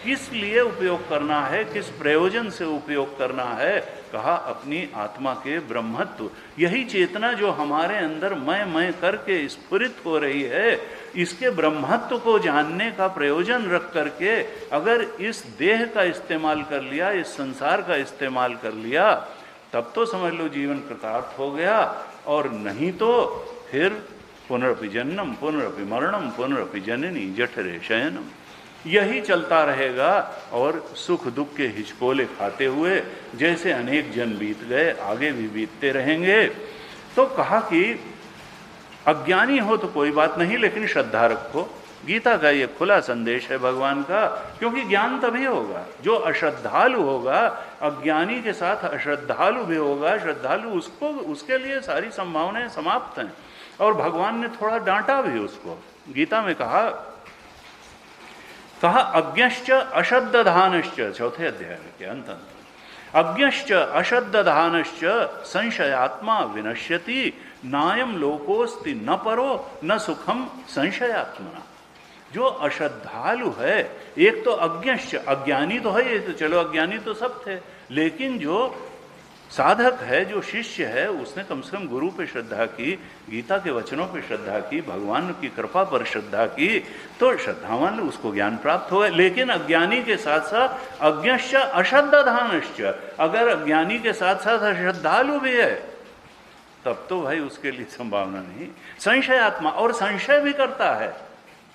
किस लिए उपयोग करना है, किस प्रयोजन से उपयोग करना है? कहा अपनी आत्मा के ब्रह्मत्व, यही चेतना जो हमारे अंदर मैं करके स्फुरित हो रही है, इसके ब्रह्मत्व को जानने का प्रयोजन रख करके अगर इस देह का इस्तेमाल कर लिया, इस संसार का इस्तेमाल कर लिया, तब तो समझ लो जीवन कृतार्थ हो गया, और नहीं तो फिर पुनरपि जन्म पुनरपि मरणम पुनरपि जननी जठरे शयनम, यही चलता रहेगा। और सुख दुख के हिचकोले खाते हुए जैसे अनेक जन बीत गए, आगे भी बीतते रहेंगे। तो कहा कि अज्ञानी हो तो कोई बात नहीं, लेकिन श्रद्धा रखो। गीता का ये खुला संदेश है भगवान का, क्योंकि ज्ञान तभी होगा जो अश्रद्धालु होगा, अज्ञानी के साथ अश्रद्धालु भी होगा, श्रद्धालु उसको, उसके लिए सारी संभावनाएं समाप्त हैं। और भगवान ने थोड़ा डांटा भी उसको। गीता में कहा कहा अज्ञश्च अश्रद्धानश्च, चौथे अध्याय के अंत अज्ञश्च अश्रद्धानश्च संशयात्मा विनश्यति नायम लोकोस्ति न परो न सुखम संशयात्मना। जो अश्रद्धालु है, एक तो अज्ञश्च, अज्ञानी तो है, ये तो चलो अज्ञानी तो सब थे, लेकिन जो साधक है, जो शिष्य है, उसने कम से कम गुरु पे श्रद्धा की, गीता के वचनों पे श्रद्धा की, भगवान की कृपा पर श्रद्धा की, तो श्रद्धावान उसको ज्ञान प्राप्त हो। लेकिन अज्ञानी के साथ साथ अज्ञश्च अश्रद्धानश्च, अगर अज्ञानी के साथ साथ अश्रद्धालु भी है तब तो भाई उसके लिए संभावना नहीं। संशयात्मा, और संशय भी करता है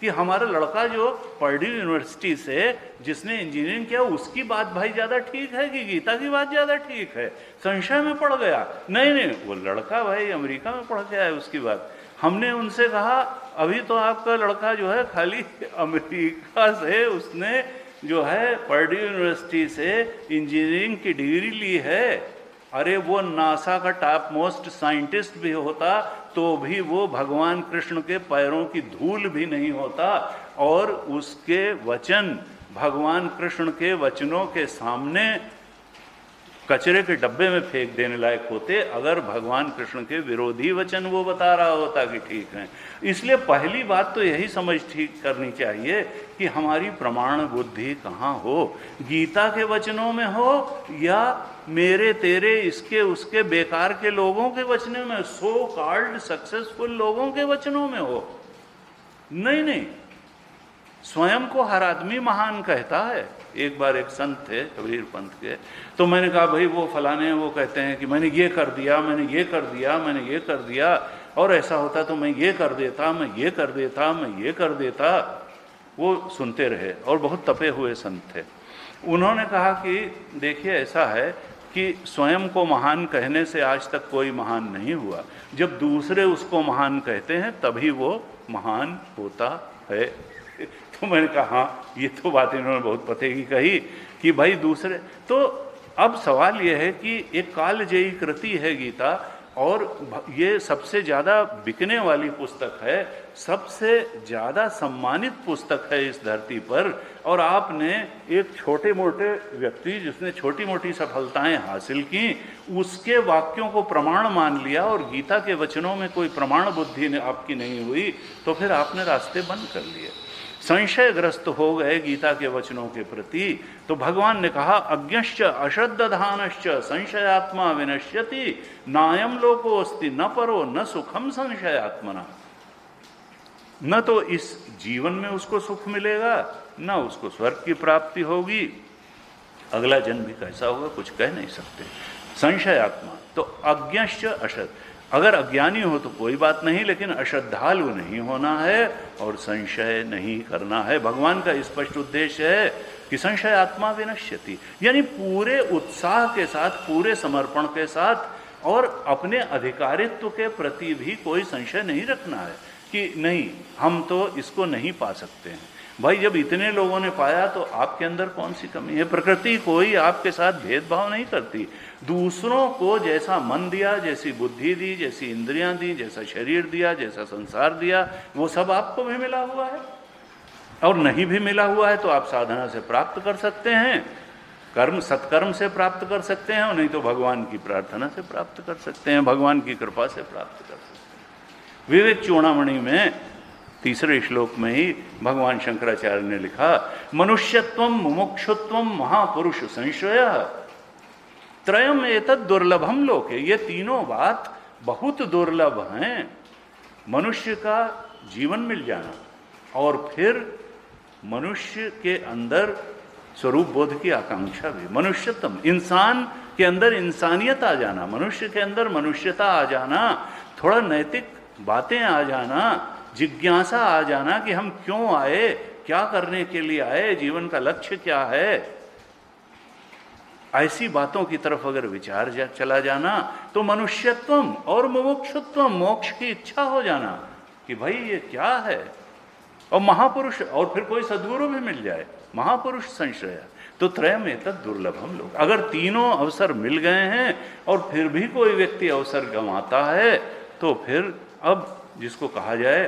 कि हमारा लड़का जो पर्ड्यू यूनिवर्सिटी से जिसने इंजीनियरिंग किया उसकी बात भाई ज़्यादा ठीक है कि गीता की बात ज़्यादा ठीक है। संशय में पड़ गया, नहीं वो लड़का भाई अमेरिका में पढ़ के आया, उसकी बात। हमने उनसे कहा अभी तो आपका लड़का जो है खाली अमेरिका से उसने जो है पर्ड्यू यूनिवर्सिटी से इंजीनियरिंग की डिग्री ली है। अरे वो नासा का टॉप मोस्ट साइंटिस्ट भी होता तो भी वो भगवान कृष्ण के पैरों की धूल भी नहीं होता, और उसके वचन भगवान कृष्ण के वचनों के सामने कचरे के डब्बे में फेंक देने लायक होते अगर भगवान कृष्ण के विरोधी वचन वो बता रहा होता कि ठीक है। इसलिए पहली बात तो यही समझ ठीक करनी चाहिए कि हमारी प्रमाण बुद्धि कहाँ हो, गीता के वचनों में हो या मेरे तेरे इसके उसके बेकार के लोगों के वचनों में, सो कॉल्ड सक्सेसफुल लोगों के वचनों में हो। नहीं, स्वयं को हर आदमी महान कहता है। एक बार एक संत थे कबीर पंथ के, तो मैंने कहा भाई वो फलाने वो कहते हैं कि मैंने ये कर दिया, मैंने ये कर दिया, मैंने ये कर दिया, और ऐसा होता तो मैं ये कर देता, मैं ये कर देता, मैं ये कर देता। वो सुनते रहे और बहुत तपे हुए संत थे। उन्होंने कहा कि देखिए ऐसा है कि स्वयं को महान कहने से आज तक कोई महान नहीं हुआ, जब दूसरे उसको महान कहते हैं तभी वो महान होता है। तो मैंने कहा हाँ, ये तो बात इन्होंने बहुत पते की कही कि भाई दूसरे। तो अब सवाल ये है कि एक कालजयी कृति है गीता, और ये सबसे ज़्यादा बिकने वाली पुस्तक है, सबसे ज़्यादा सम्मानित पुस्तक है इस धरती पर, और आपने एक छोटे मोटे व्यक्ति जिसने छोटी मोटी सफलताएं हासिल की उसके वाक्यों को प्रमाण मान लिया, और गीता के वचनों में कोई प्रमाण बुद्धि आपकी नहीं हुई, तो फिर आपने रास्ते बंद कर लिए, संशयग्रस्त हो गए गीता के वचनों के प्रति। तो भगवान ने कहा अज्ञश्च अश्रद्धानश्च संशयात्मा विनश्यति नायम लोकोस्ति न परो न सुखम संशयात्मना। न तो इस जीवन में उसको सुख मिलेगा, न उसको स्वर्ग की प्राप्ति होगी, अगला जन्म भी कैसा होगा कुछ कह नहीं सकते। संशयात्मा तो अज्ञश्च अश्रद्ध, अगर अज्ञानी हो तो कोई बात नहीं, लेकिन अश्रद्धालु नहीं होना है और संशय नहीं करना है। भगवान का स्पष्ट उद्देश्य है कि संशय आत्मा विनश्यति, यानी पूरे उत्साह के साथ, पूरे समर्पण के साथ, और अपने अधिकारित्व के प्रति भी कोई संशय नहीं रखना है कि नहीं हम तो इसको नहीं पा सकते हैं। भाई जब इतने लोगों ने पाया तो आपके अंदर कौन सी कमी है? प्रकृति कोई आपके साथ भेदभाव नहीं करती। दूसरों को जैसा मन दिया, जैसी बुद्धि दी, जैसी इंद्रियां दी, जैसा शरीर दिया, जैसा संसार दिया, वो सब आपको भी मिला हुआ है। और नहीं भी मिला हुआ है तो आप साधना से प्राप्त कर सकते हैं, कर्म सत्कर्म से प्राप्त कर सकते हैं, और नहीं तो भगवान की प्रार्थना से प्राप्त कर सकते हैं, भगवान की कृपा से प्राप्त कर सकते हैं। विवेक चूड़ामणि में तीसरे श्लोक में ही भगवान शंकराचार्य ने लिखा मनुष्यत्वम मुमुक्षुत्वम महापुरुष संशय त्रयम एतद दुर्लभम लोके। ये तीनों बात बहुत दुर्लभ हैं। मनुष्य का जीवन मिल जाना, और फिर मनुष्य के अंदर स्वरूप बोध की आकांक्षा भी, मनुष्यत्म इंसान के अंदर इंसानियत आ जाना, मनुष्य के अंदर मनुष्यता आ जाना, थोड़ा नैतिक बातें आ जाना, जिज्ञासा आ जाना कि हम क्यों आए, क्या करने के लिए आए, जीवन का लक्ष्य क्या है, ऐसी बातों की तरफ अगर विचार चला जाना तो मनुष्यत्वम और मुमुक्षुत्वम, मोक्ष की इच्छा हो जाना कि भाई ये क्या है, और महापुरुष, और फिर कोई सद्गुरु भी मिल जाए, महापुरुष संश्रय। तो त्रयम एतद दुर्लभम लोक। अगर तीनों अवसर मिल गए हैं और फिर भी कोई व्यक्ति अवसर गंवाता है तो फिर अब जिसको कहा जाए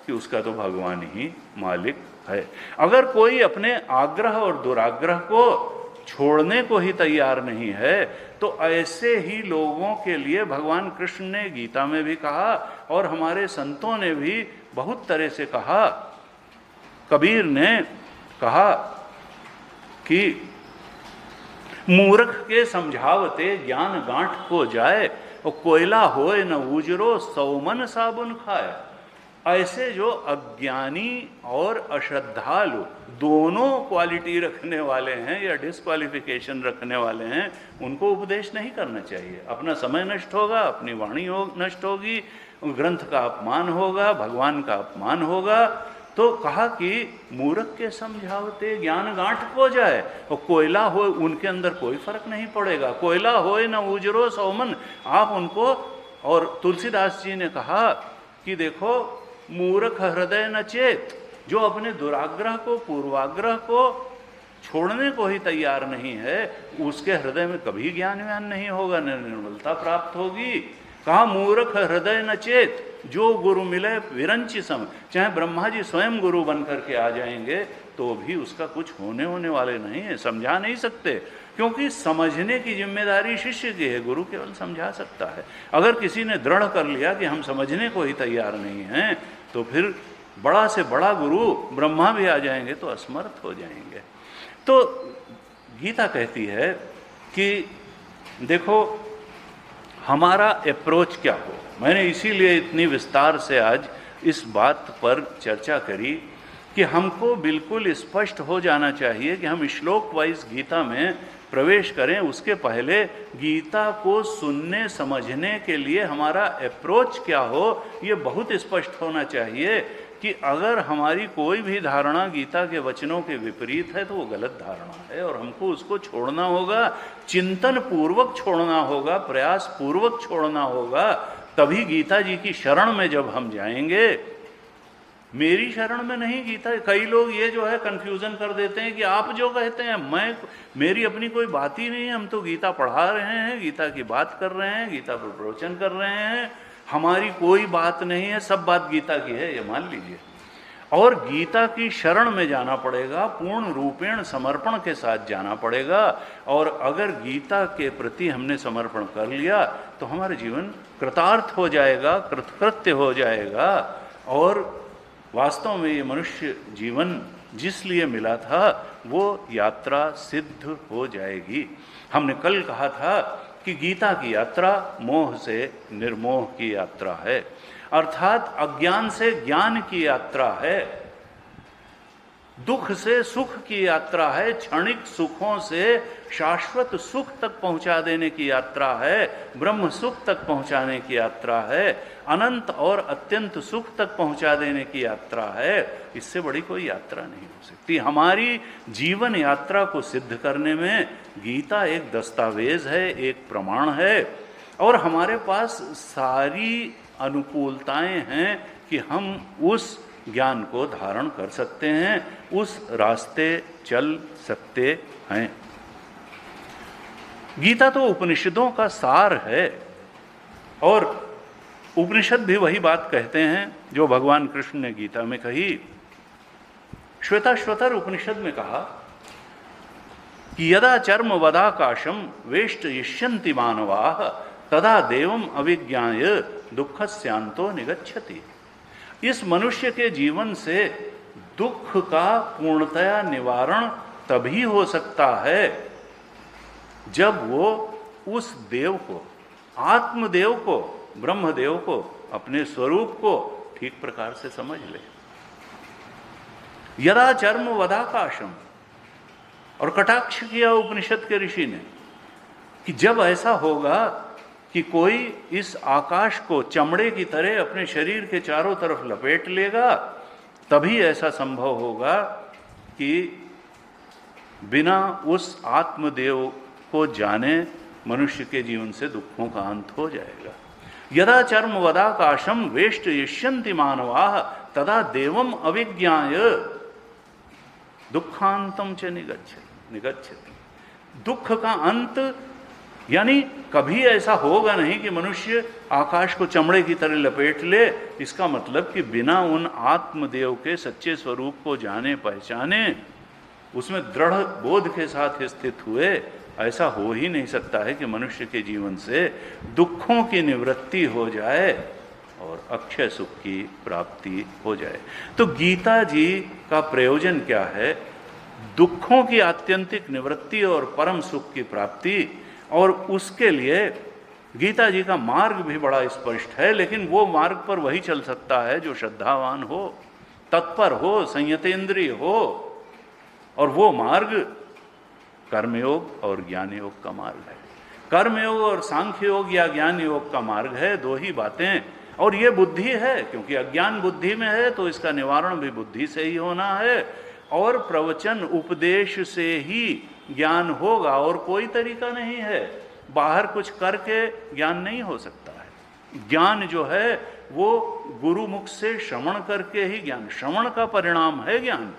कि उसका तो भगवान ही मालिक है। अगर कोई अपने आग्रह और दुराग्रह को छोड़ने को ही तैयार नहीं है तो ऐसे ही लोगों के लिए भगवान कृष्ण ने गीता में भी कहा और हमारे संतों ने भी बहुत तरह से कहा। कबीर ने कहा कि मूर्ख के समझावते ज्ञान गांठ को जाए और कोयला होए न उजरो सौमन साबुन खाए। ऐसे जो अज्ञानी और अश्रद्धालु दोनों क्वालिटी रखने वाले हैं या डिस्क्वालिफिकेशन रखने वाले हैं, उनको उपदेश नहीं करना चाहिए। अपना समय नष्ट होगा, अपनी वाणी नष्ट होगी, ग्रंथ का अपमान होगा, भगवान का अपमान होगा। तो कहा कि मूर्ख के समझावते ज्ञान गांठ को जाए और कोयला हो, उनके अंदर कोई फर्क नहीं पड़ेगा। कोयला होए न उजरो सौमन, आप उनको। और तुलसीदास जी ने कहा कि देखो मूर्ख हृदय न चेत, जो अपने दुराग्रह को पूर्वाग्रह को छोड़ने को ही तैयार नहीं है, उसके हृदय में कभी ज्ञान व्यान नहीं होगा, न निर्मलता प्राप्त होगी। कहा मूर्ख हृदय न चेत, जो गुरु मिले विरंची सम। चाहे ब्रह्मा जी स्वयं गुरु बन करके आ जाएंगे तो भी उसका कुछ होने वाले नहीं है, समझा नहीं सकते, क्योंकि समझने की जिम्मेदारी शिष्य की है, गुरु केवल समझा सकता है। अगर किसी ने दृढ़ कर लिया कि हम समझने को ही तैयार नहीं हैं, तो फिर बड़ा से बड़ा गुरु ब्रह्मा भी आ जाएंगे तो असमर्थ हो जाएंगे। तो गीता कहती है कि देखो हमारा अप्रोच क्या हो। मैंने इसीलिए इतनी विस्तार से आज इस बात पर चर्चा करी कि हमको बिल्कुल स्पष्ट हो जाना चाहिए कि हम श्लोक वाइज गीता में प्रवेश करें। उसके पहले गीता को सुनने समझने के लिए हमारा अप्रोच क्या हो, ये बहुत स्पष्ट होना चाहिए कि अगर हमारी कोई भी धारणा गीता के वचनों के विपरीत है तो वो गलत धारणा है और हमको उसको छोड़ना होगा, चिंतन पूर्वक छोड़ना होगा, प्रयास पूर्वक छोड़ना होगा। तभी गीता जी की शरण में जब हम जाएंगे, मेरी शरण में नहीं गीता। कई लोग ये जो है कंफ्यूजन कर देते हैं कि आप जो कहते हैं मेरी अपनी कोई बात ही नहीं है, हम तो गीता पढ़ा रहे हैं, गीता की बात कर रहे हैं, गीता पर प्रवचन कर रहे हैं, हमारी कोई बात नहीं है, सब बात गीता की है, ये मान लीजिए। और गीता की शरण में जाना पड़ेगा, पूर्ण रूपेण समर्पण के साथ जाना पड़ेगा। और अगर गीता के प्रति हमने समर्पण कर लिया तो हमारा जीवन कृतार्थ हो जाएगा, कृतकृत्य हो जाएगा और वास्तव में ये मनुष्य जीवन जिस लिए मिला था वो यात्रा सिद्ध हो जाएगी। हमने कल कहा था कि गीता की यात्रा मोह से निर्मोह की यात्रा है, अर्थात अज्ञान से ज्ञान की यात्रा है, दुख से सुख की यात्रा है, क्षणिक सुखों से शाश्वत सुख तक पहुंचा देने की यात्रा है, ब्रह्म सुख तक पहुंचाने की यात्रा है, अनंत और अत्यंत सुख तक पहुंचा देने की यात्रा है। इससे बड़ी कोई यात्रा नहीं हो सकती। हमारी जीवन यात्रा को सिद्ध करने में गीता एक दस्तावेज है, एक प्रमाण है और हमारे पास सारी अनुकूलताएं हैं कि हम उस ज्ञान को धारण कर सकते हैं, उस रास्ते चल सकते हैं। गीता तो उपनिषदों का सार है और उपनिषद भी वही बात कहते हैं जो भगवान कृष्ण ने गीता में कही। श्वेताश्वतर उपनिषद में कहा कि यदा चर्म वदाकाशम वेष्टयिष्यन्ति मानवाः तदा देवम अविज्ञाय दुःखस्यांतो निगच्छति। इस मनुष्य के जीवन से दुख का पूर्णतया निवारण तभी हो सकता है जब वो उस देव को, आत्मदेव को, ब्रह्मदेव को, अपने स्वरूप को ठीक प्रकार से समझ ले। यदा चर्म वदाकाशम, और कटाक्ष किया उपनिषद के ऋषि ने कि जब ऐसा होगा कि कोई इस आकाश को चमड़े की तरह अपने शरीर के चारों तरफ लपेट लेगा, तभी ऐसा संभव होगा कि बिना उस आत्मदेव को जाने मनुष्य के जीवन से दुखों का अंत हो जाएगा। यदा चर्म वदाकाशम वेष्टयिष्यन्ति मानवाः तदा देवम अविज्ञाय दुखांतम च निगच्छति। दुख का अंत यानी कभी ऐसा होगा नहीं कि मनुष्य आकाश को चमड़े की तरह लपेट ले। इसका मतलब कि बिना उन आत्मदेव के सच्चे स्वरूप को जाने पहचाने, उसमें दृढ़ बोध के साथ स्थित हुए, ऐसा हो ही नहीं सकता है कि मनुष्य के जीवन से दुखों की निवृत्ति हो जाए और अक्षय सुख की प्राप्ति हो जाए। तो गीता जी का प्रयोजन क्या है? दुखों की आत्यंतिक निवृत्ति और परम सुख की प्राप्ति। और उसके लिए गीता जी का मार्ग भी बड़ा स्पष्ट है, लेकिन वो मार्ग पर वही चल सकता है जो श्रद्धावान हो, तत्पर हो, संयतेंद्रिय हो। और वो मार्ग कर्मयोग और ज्ञान योग का मार्ग है। कर्मयोग और सांख्य योग या ज्ञान योग का मार्ग है, दो ही बातें। और ये बुद्धि है, क्योंकि अज्ञान बुद्धि में है तो इसका निवारण भी बुद्धि से ही होना है। और प्रवचन उपदेश से ही ज्ञान होगा, और कोई तरीका नहीं है। बाहर कुछ करके ज्ञान नहीं हो सकता है। ज्ञान जो है वो गुरु मुख से श्रवण करके ही ज्ञान, श्रवण का परिणाम है ज्ञान।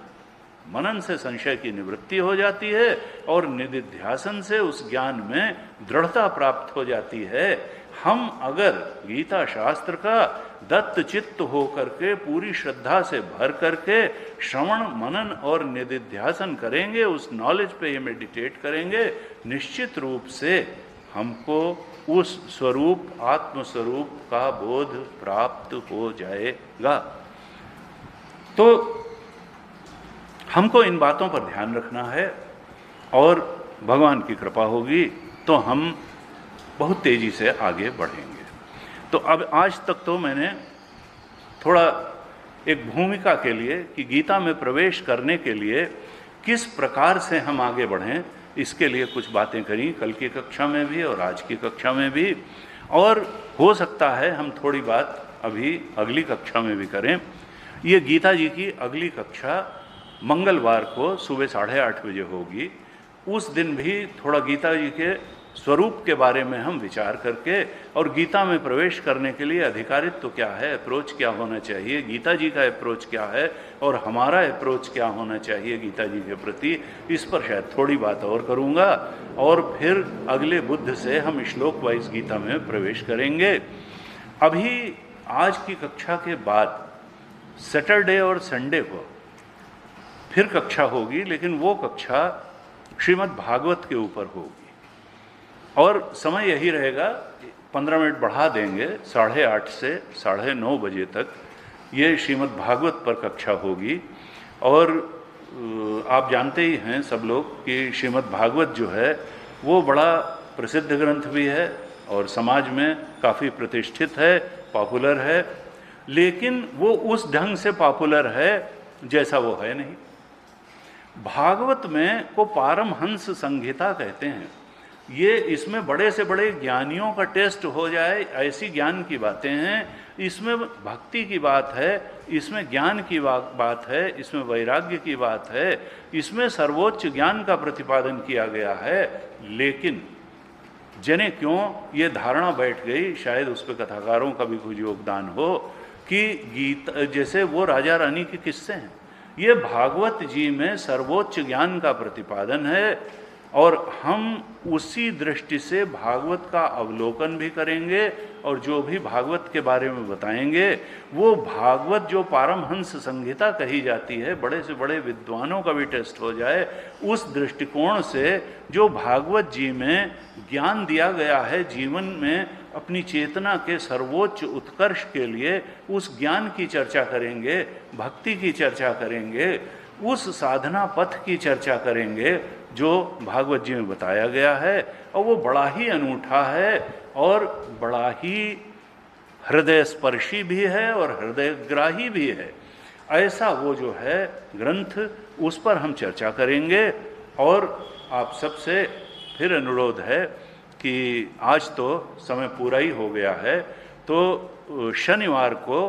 मनन से संशय की निवृत्ति हो जाती है और निधिध्यासन से उस ज्ञान में दृढ़ता प्राप्त हो जाती है। हम अगर गीता शास्त्र का दत्त चित्त हो करके पूरी श्रद्धा से भर करके श्रवण मनन और निधिध्यासन करेंगे, उस नॉलेज पे ये मेडिटेट करेंगे, निश्चित रूप से हमको उस स्वरूप आत्मस्वरूप का बोध प्राप्त हो जाएगा। तो हमको इन बातों पर ध्यान रखना है और भगवान की कृपा होगी तो हम बहुत तेजी से आगे बढ़ेंगे। तो अब आज तक तो मैंने थोड़ा एक भूमिका के लिए कि गीता में प्रवेश करने के लिए किस प्रकार से हम आगे बढ़ें, इसके लिए कुछ बातें करी कल की कक्षा में भी और आज की कक्षा में भी। और हो सकता है हम थोड़ी बात अभी अगली कक्षा में भी करें। ये गीता जी की अगली कक्षा मंगलवार को सुबह 8:30 बजे होगी। उस दिन भी थोड़ा गीता जी के स्वरूप के बारे में हम विचार करके और गीता में प्रवेश करने के लिए अधिकारित्व तो क्या है, अप्रोच क्या होना चाहिए, गीता जी का अप्रोच क्या है और हमारा अप्रोच क्या होना चाहिए गीता जी के प्रति, इस पर शायद थोड़ी बात और करूँगा। और फिर अगले बुध से हम श्लोक वाइज गीता में प्रवेश करेंगे। अभी आज की कक्षा के बाद सैटरडे और संडे को फिर कक्षा होगी, लेकिन वो कक्षा श्रीमद् भागवत के ऊपर होगी और समय यही रहेगा, 15 मिनट बढ़ा देंगे, 8:30 से 9:30 बजे तक ये श्रीमद् भागवत पर कक्षा होगी। और आप जानते ही हैं सब लोग कि श्रीमद् भागवत जो है वो बड़ा प्रसिद्ध ग्रंथ भी है और समाज में काफ़ी प्रतिष्ठित है, पॉपुलर है, लेकिन वो उस ढंग से पॉपुलर है जैसा वो है नहीं। भागवत में को पारमहंस संहिता कहते हैं। ये इसमें बड़े से बड़े ज्ञानियों का टेस्ट हो जाए ऐसी ज्ञान की बातें हैं। इसमें भक्ति की बात है, इसमें ज्ञान की बात है, इसमें वैराग्य की बात है, इसमें सर्वोच्च ज्ञान का प्रतिपादन किया गया है। लेकिन जने क्यों ये धारणा बैठ गई, शायद उस पर कथाकारों का भी कुछ योगदान हो, कि गीता जैसे वो राजा रानी के किस्से हैं, ये भागवत जी में सर्वोच्च ज्ञान का प्रतिपादन है। और हम उसी दृष्टि से भागवत का अवलोकन भी करेंगे और जो भी भागवत के बारे में बताएंगे वो भागवत जो पारमहंस संहिता कही जाती है, बड़े से बड़े विद्वानों का भी टेस्ट हो जाए उस दृष्टिकोण से, जो भागवत जी में ज्ञान दिया गया है जीवन में अपनी चेतना के सर्वोच्च उत्कर्ष के लिए, उस ज्ञान की चर्चा करेंगे, भक्ति की चर्चा करेंगे, उस साधना पथ की चर्चा करेंगे जो भागवत जी में बताया गया है। और वो बड़ा ही अनूठा है और बड़ा ही हृदय स्पर्शी भी है और हृदयग्राही भी है। ऐसा वो जो है ग्रंथ, उस पर हम चर्चा करेंगे। और आप सबसे फिर अनुरोध है कि आज तो समय पूरा ही हो गया है, तो शनिवार को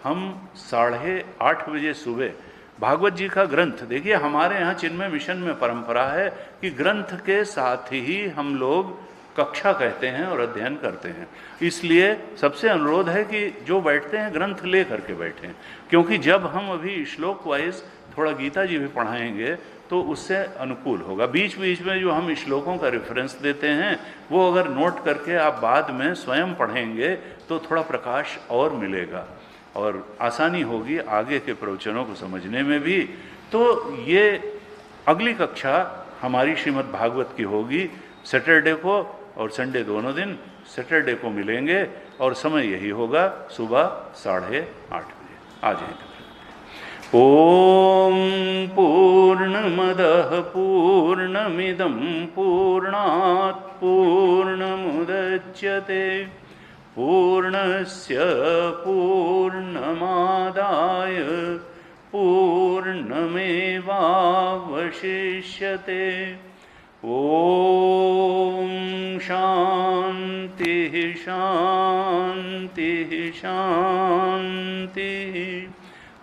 हम 8:30 बजे सुबह भागवत जी का ग्रंथ, देखिए हमारे यहाँ चिन्मय मिशन में परंपरा है कि ग्रंथ के साथ ही हम लोग कक्षा कहते हैं और अध्ययन करते हैं। इसलिए सबसे अनुरोध है कि जो बैठते हैं ग्रंथ ले करके बैठें, क्योंकि जब हम अभी श्लोक वाइज थोड़ा गीता जी भी पढ़ाएंगे तो उससे अनुकूल होगा। बीच बीच में जो हम श्लोकों का रेफरेंस देते हैं वो अगर नोट करके आप बाद में स्वयं पढ़ेंगे तो थोड़ा प्रकाश और मिलेगा और आसानी होगी आगे के प्रवचनों को समझने में भी। तो ये अगली कक्षा हमारी श्रीमद् भागवत की होगी सैटरडे को और संडे दोनों दिन। सैटरडे को मिलेंगे और समय यही होगा सुबह 8:30 बजे। आ जाएंगे। ओम पूर्णमदः पूर्णमिदं पूर्णात् पूर्णमुदच्यते पूर्णस्य पूर्णमादाय पूर्णमेवावशिष्यते। ओम शांति शांति शांति।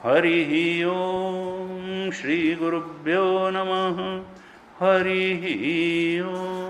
हरिः ओम। श्री गुरुभ्यो नमः। हरिः ओम।